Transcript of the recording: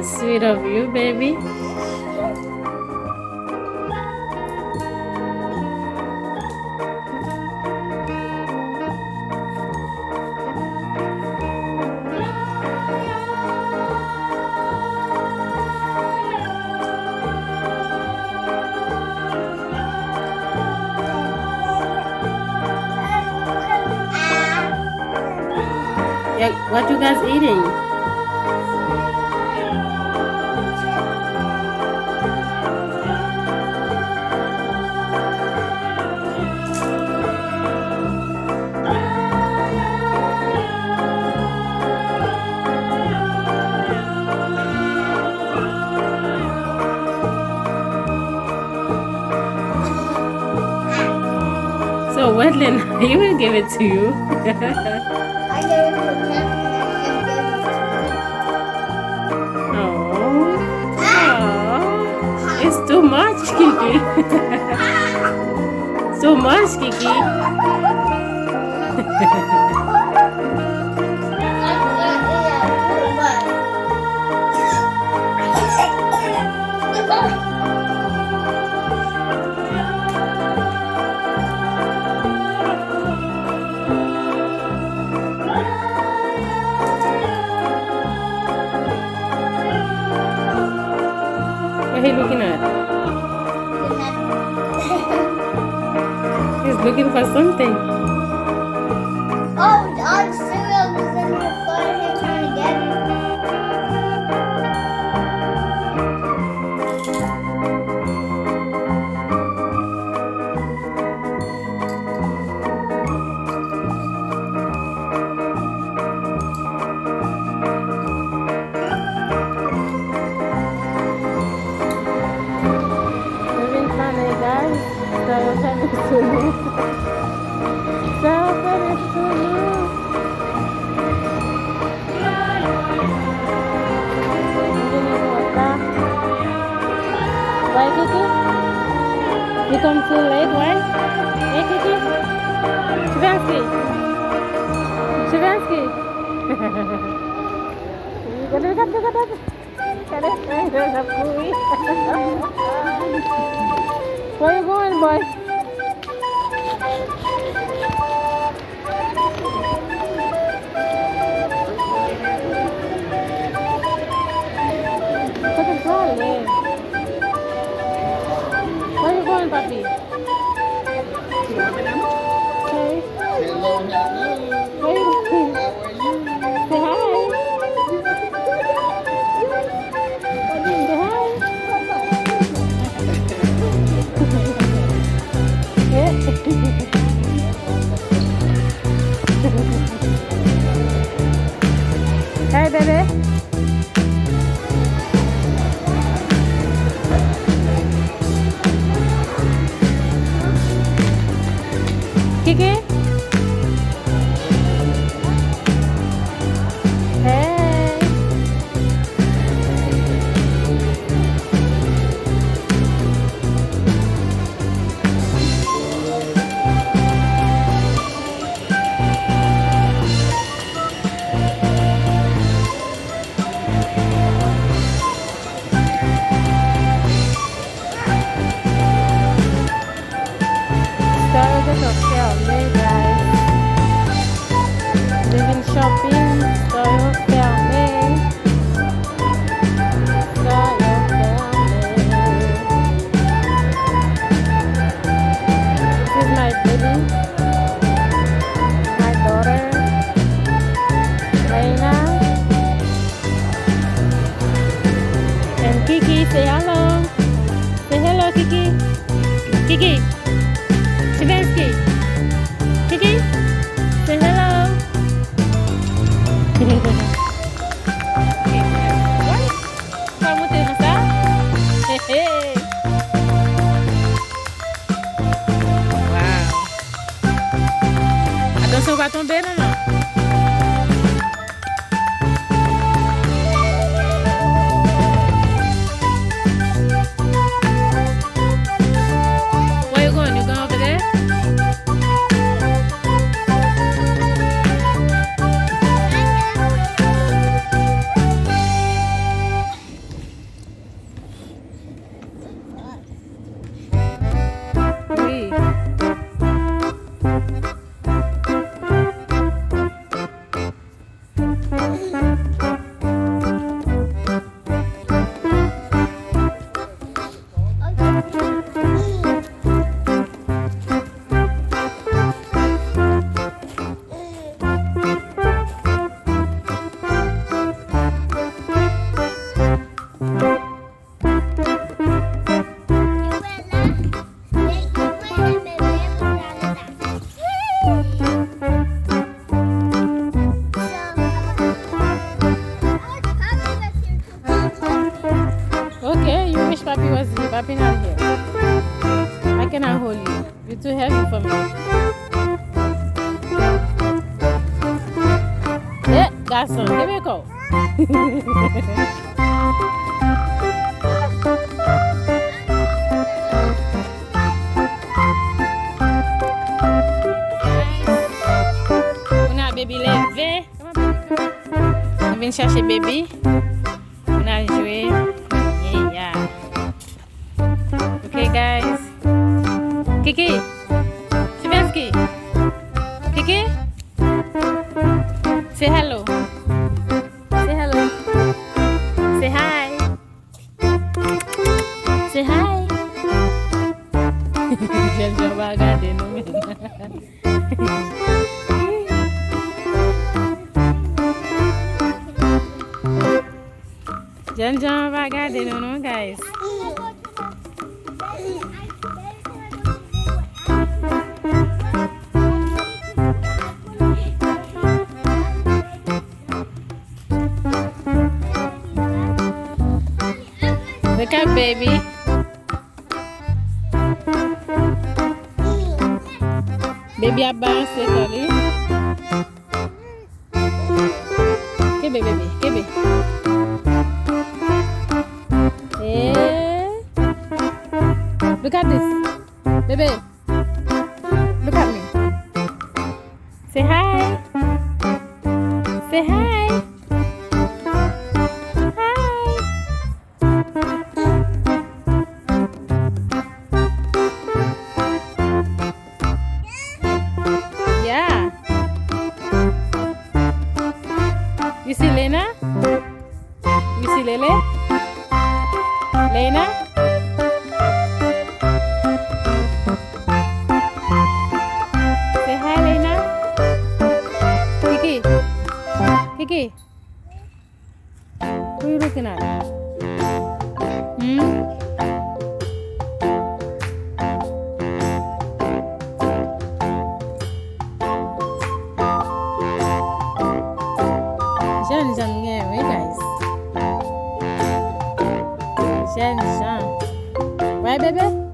Sweet of you, baby. Yeah, what you guys eating? So, Wetland, he will give it to you. I gave it to him and gave it to me. Oh, it's too much, Kyky. Too much, Kyky. What are you looking at? He's looking for something. Oh, the cereal was in the floor and he's trying to get it. Having fun, eh, guys? So finished to you. So finished to you. Why, Kyky? You come too late, why? Hey, Kyky? Shivansky? Shivansky? Where you going, boy? Second floor, yeah. Where you going, papi? Hey. Hello, hello. Where you going? How are you? Say hi. Say hi. Yeah. Hey, baby. Kyky? Hey. Start the hotel, yeah, guys. Living shopping, start hotel, yeah. Start hotel, yeah. This is my baby, my daughter, Layna, and Kyky. Say hello. Say hello, Kyky. Kyky. Shivansky. Kyky. Say hello. What? Kamu tidur sah? Hehe. Wow. Attention, on va tomber, maman. Where you going? You going over there? Okay, you wish Papi was here. Papi not here. I cannot hold you. You're too heavy for me. Eh, garçon, give me a call. On a bébé levé. On vient chercher bébé. On a joué. Yeah. Okay, guys. Kyky, Shivansky. Kyky, say hello. Say hello. Say hi. Say hi. Jangan regarder nous. Jangan regarder nous, guys. Wake up, baby. Baby Abone sekali. Kebe baby, kebe. Look at this, baby. Look at me. Say hi. Say hi. Yeah. You see Layna? You see Lele? Layna? Say hi, Layna. Kyky. Kyky. Who are you looking at? Jangan ngewe guys. Jangan. Right, baby?